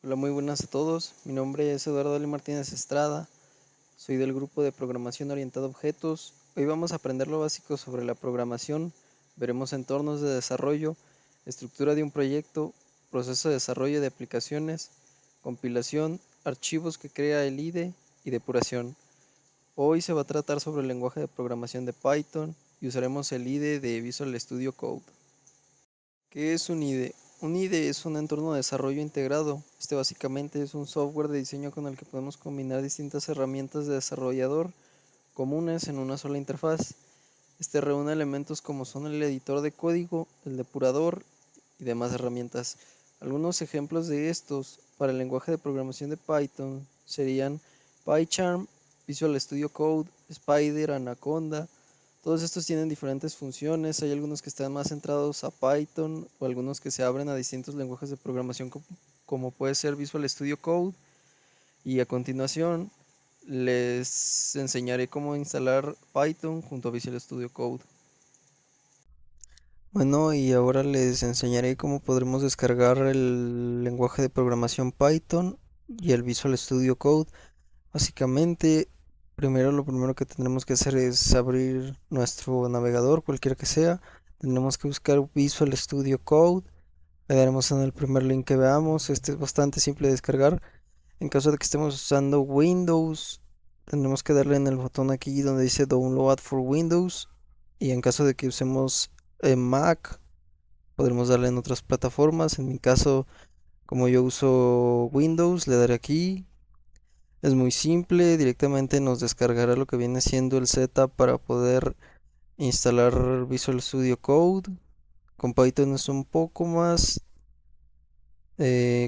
Hola, muy buenas a todos. Mi nombre es Eduardo L. Martínez Estrada. Soy del grupo de programación orientada a objetos. Hoy vamos a aprender lo básico sobre la programación. Veremos entornos de desarrollo, estructura de un proyecto, proceso de desarrollo de aplicaciones, compilación, archivos que crea el IDE y depuración. Hoy se va a tratar sobre el lenguaje de programación de Python y usaremos el IDE de Visual Studio Code. ¿Qué es un IDE? Un IDE es un entorno de desarrollo integrado. Este básicamente es un software de diseño con el que podemos combinar distintas herramientas de desarrollador comunes en una sola interfaz. Este reúne elementos como son el editor de código, el depurador y demás herramientas. Algunos ejemplos de estos para el lenguaje de programación de Python serían PyCharm, Visual Studio Code, Spider, Anaconda. Todos estos tienen diferentes funciones. Hay algunos que están más centrados a Python o algunos que se abren a distintos lenguajes de programación como puede ser Visual Studio Code. Y a continuación les enseñaré cómo instalar Python junto a Visual Studio Code. Bueno, y ahora les enseñaré cómo podremos descargar el lenguaje de programación Python y el Visual Studio Code. Básicamente, lo primero que tendremos que hacer es abrir nuestro navegador, cualquiera que sea. Tendremos que buscar Visual Studio Code. Le daremos en el primer link que veamos. Este es bastante simple de descargar. En caso de que estemos usando Windows, tendremos que darle en el botón aquí donde dice Download for Windows. Y en caso de que usemos Mac, podremos darle en otras plataformas. En mi caso, como yo uso Windows, le daré aquí. Es muy simple, directamente nos descargará lo que viene siendo el setup para poder instalar Visual Studio Code. Con Python es un poco más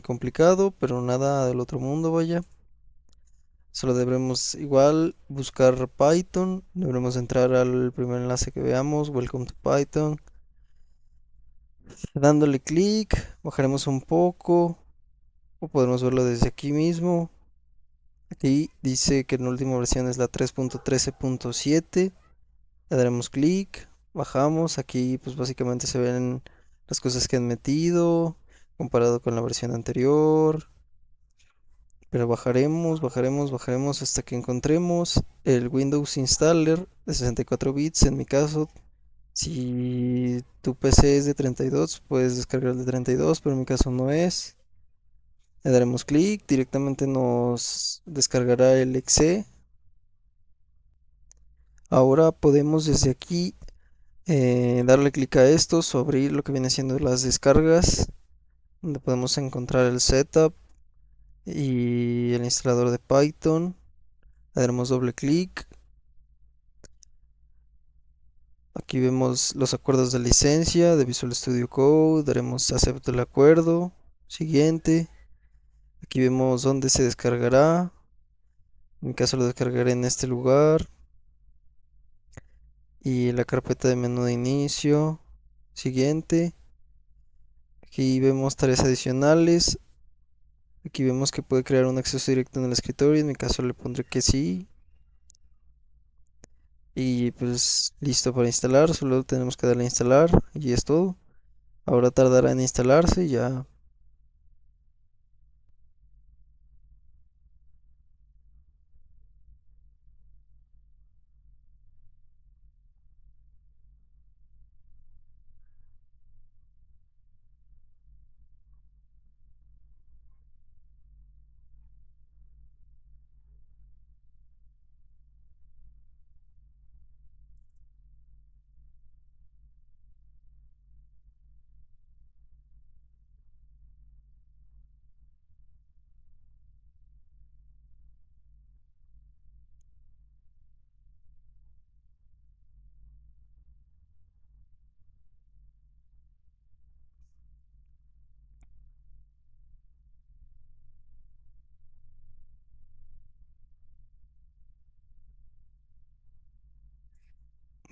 complicado, pero nada del otro mundo, vaya. Solo debemos igual buscar Python, debemos entrar al primer enlace que veamos, Welcome to Python. Dándole clic, bajaremos un poco, o podemos verlo desde aquí mismo. Aquí dice que la última versión es la 3.13.7. Le daremos clic, bajamos. Aquí pues básicamente se ven las cosas que han metido comparado con la versión anterior. Pero bajaremos hasta que encontremos el Windows Installer de 64 bits. En mi caso, si tu PC es de 32, puedes descargar el de 32, pero en mi caso no es. Le daremos clic, directamente nos descargará el exe. Ahora podemos desde aquí darle clic a estos o abrir lo que viene siendo las descargas, donde podemos encontrar el setup y el instalador de Python. Le daremos doble clic. Aquí vemos los acuerdos de licencia de Visual Studio Code. Daremos acepto el acuerdo. Siguiente. Aquí vemos dónde se descargará. En mi caso lo descargaré en este lugar. Y la carpeta de menú de inicio. Siguiente. Aquí vemos tareas adicionales. Aquí vemos que puede crear un acceso directo en el escritorio. En mi caso le pondré que sí. Y pues listo para instalar. Solo tenemos que darle a instalar. Y es todo. Ahora tardará en instalarse y ya.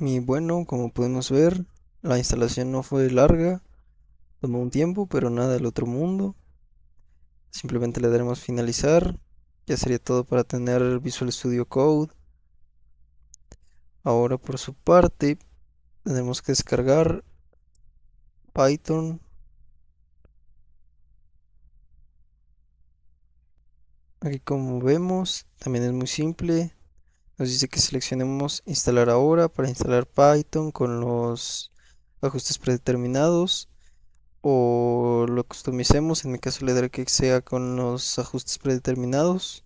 Y bueno, como podemos ver, la instalación no fue larga. Tomó un tiempo, pero nada del otro mundo. Simplemente le daremos finalizar. Ya sería todo para tener Visual Studio Code. Ahora por su parte, tenemos que descargar Python. Aquí como vemos, también es muy simple. Nos dice que seleccionemos instalar ahora para instalar Python con los ajustes predeterminados o lo customicemos. En mi caso le daré que sea con los ajustes predeterminados.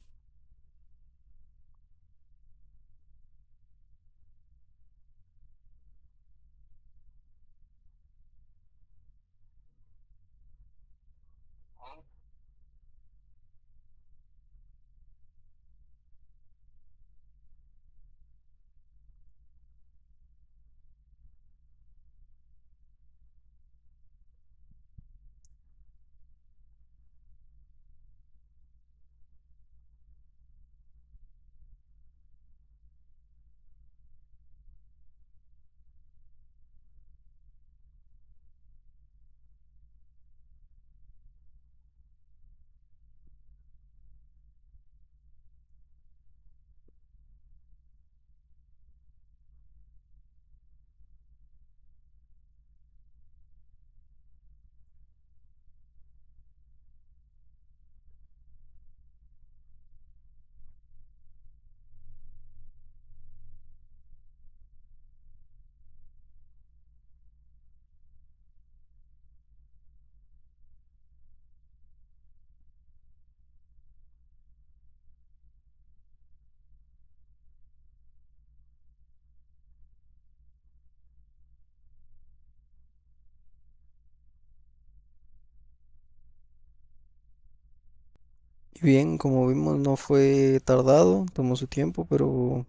Y bien, como vimos no fue tardado, tomó su tiempo, pero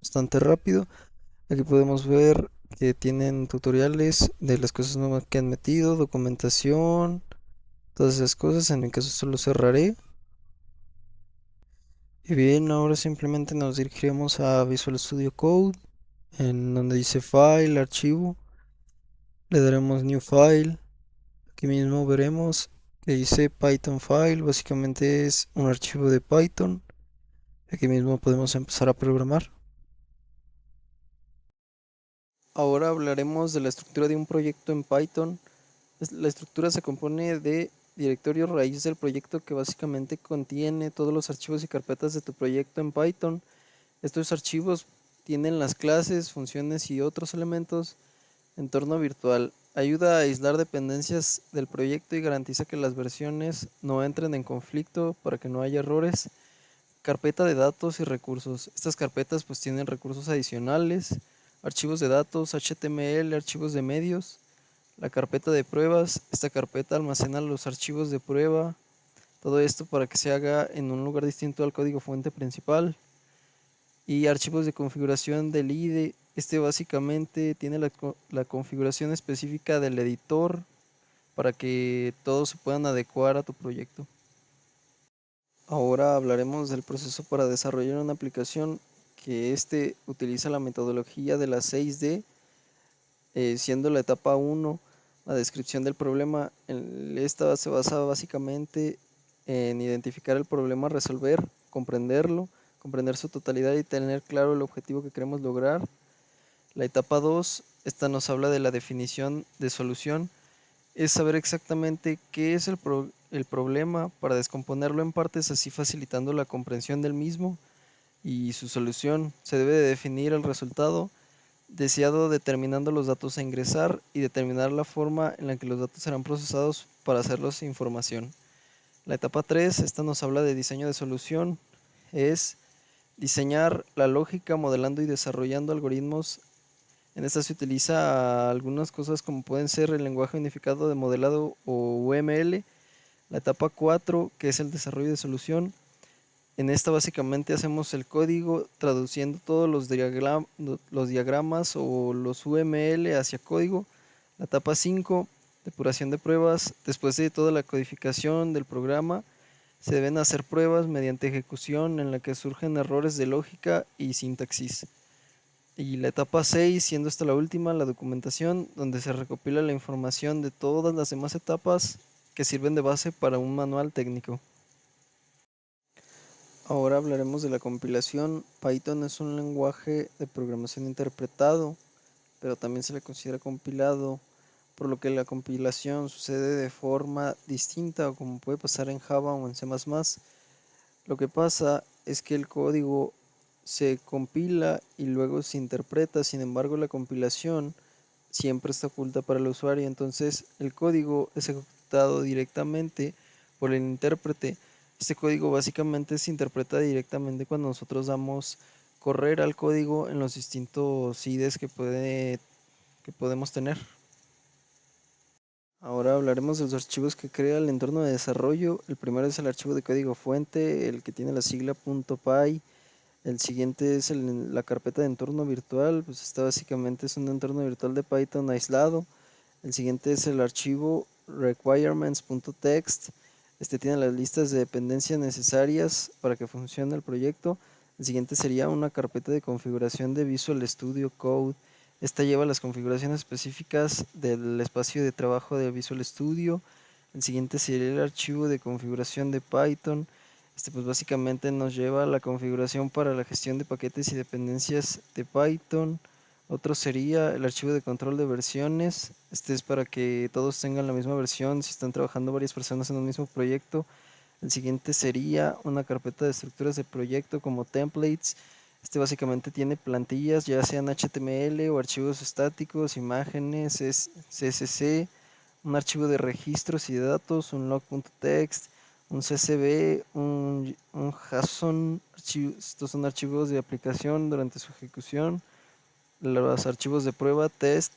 bastante rápido. Aquí podemos ver que tienen tutoriales de las cosas nuevas que han metido, documentación, todas esas cosas. En mi caso solo cerraré. Y bien, ahora simplemente nos dirigiremos a Visual Studio Code, en donde dice File, Archivo. Le daremos New File. Aquí mismo veremos que dice Python File. Básicamente es un archivo de Python. Aquí mismo podemos empezar a programar. Ahora hablaremos de la estructura de un proyecto en Python. La estructura se compone de directorio raíz del proyecto que básicamente contiene todos los archivos y carpetas de tu proyecto en Python. Estos archivos tienen las clases, funciones y otros elementos. Entorno virtual. Ayuda a aislar dependencias del proyecto y garantiza que las versiones no entren en conflicto para que no haya errores. Carpeta de datos y recursos. Estas carpetas pues tienen recursos adicionales, archivos de datos, HTML, archivos de medios. La carpeta de pruebas. Esta carpeta almacena los archivos de prueba. Todo esto para que se haga en un lugar distinto al código fuente principal. Y archivos de configuración del IDE. Este básicamente tiene la configuración específica del editor para que todos se puedan adecuar a tu proyecto. Ahora hablaremos del proceso para desarrollar una aplicación que utiliza la metodología de las 6D, siendo la etapa 1 la descripción del problema. Esta se basa básicamente en identificar el problema, resolver, comprenderlo, comprender su totalidad y tener claro el objetivo que queremos lograr. La etapa 2, esta nos habla de la definición de solución, es saber exactamente qué es el problema para descomponerlo en partes, así facilitando la comprensión del mismo y su solución. Se debe de definir el resultado deseado determinando los datos a ingresar y determinar la forma en la que los datos serán procesados para hacerlos información. La etapa 3, esta nos habla de diseño de solución, es diseñar la lógica modelando y desarrollando algoritmos. En esta se utiliza algunas cosas como pueden ser el lenguaje unificado de modelado o UML. La etapa 4, que es el desarrollo de solución. En esta básicamente hacemos el código traduciendo todos los diagramas o los UML hacia código. La etapa 5, depuración de pruebas. Después de toda la codificación del programa, se deben hacer pruebas mediante ejecución en la que surgen errores de lógica y sintaxis. Y la etapa 6, siendo esta la última, la documentación, donde se recopila la información de todas las demás etapas que sirven de base para un manual técnico. Ahora hablaremos de la compilación. Python es un lenguaje de programación interpretado, pero también se le considera compilado, por lo que la compilación sucede de forma distinta o como puede pasar en Java o en C++. Lo que pasa es que el código se compila y luego se interpreta, sin embargo la compilación siempre está oculta para el usuario, entonces el código es ejecutado directamente por el intérprete. Este código básicamente se interpreta directamente cuando nosotros damos correr al código en los distintos IDEs que podemos tener. Ahora hablaremos de los archivos que crea el entorno de desarrollo. El primero es el archivo de código fuente, el que tiene la sigla .py. El siguiente es la carpeta de entorno virtual, pues esta básicamente es un entorno virtual de Python aislado. El siguiente es el archivo requirements.txt. Este tiene las listas de dependencias necesarias para que funcione el proyecto. El siguiente sería una carpeta de configuración de Visual Studio Code. Esta lleva las configuraciones específicas del espacio de trabajo de Visual Studio. El siguiente sería el archivo de configuración de Python. Este pues básicamente nos lleva a la configuración para la gestión de paquetes y dependencias de Python. Otro sería el archivo de control de versiones. Este es para que todos tengan la misma versión si están trabajando varias personas en un mismo proyecto. El siguiente sería una carpeta de estructuras de proyecto como templates. Este básicamente tiene plantillas, ya sean HTML o archivos estáticos, imágenes, CSS, un archivo de registros y de datos, un log.txt, un CSV, un JSON. Estos son archivos de aplicación durante su ejecución. Los archivos de prueba, test.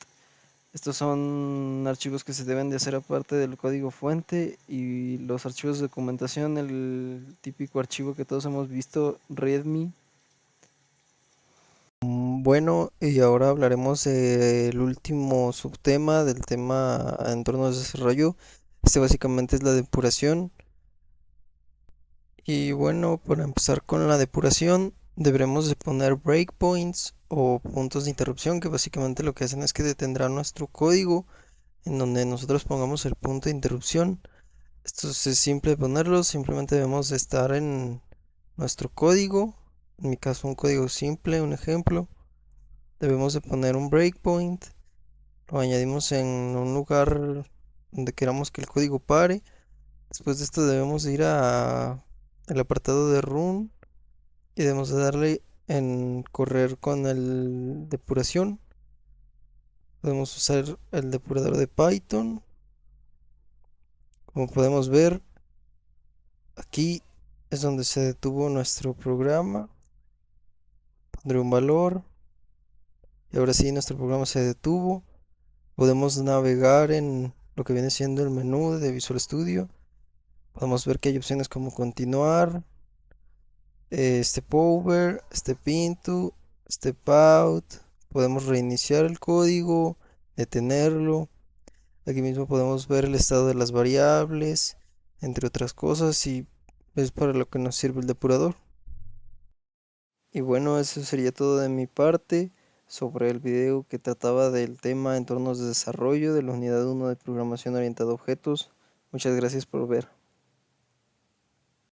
Estos son archivos que se deben de hacer aparte del código fuente, y los archivos de documentación, el típico archivo que todos hemos visto, README. Bueno, y ahora hablaremos del último subtema del tema entornos de desarrollo. Este básicamente es la depuración. Y bueno, para empezar con la depuración, deberemos de poner breakpoints o puntos de interrupción, que básicamente lo que hacen es que detendrá nuestro código en donde nosotros pongamos el punto de interrupción. Esto es simple de ponerlo, simplemente debemos de estar en nuestro código, en mi caso un código simple, un ejemplo. Debemos de poner un breakpoint, lo añadimos en un lugar donde queramos que el código pare. Después de esto debemos de ir a el apartado de run y debemos de darle en correr con el depuración. Podemos usar el depurador de Python. Como podemos ver, aquí es donde se detuvo nuestro programa. Pondré un valor y ahora sí nuestro programa se detuvo. Podemos navegar en lo que viene siendo el menú de Visual Studio. Podemos ver que hay opciones como continuar, step over, step into, step out. Podemos reiniciar el código, detenerlo. Aquí mismo podemos ver el estado de las variables, entre otras cosas, y es para lo que nos sirve el depurador. Y bueno, eso sería todo de mi parte sobre el video que trataba del tema entornos de desarrollo de la unidad 1 de programación orientada a objetos. Muchas gracias por ver.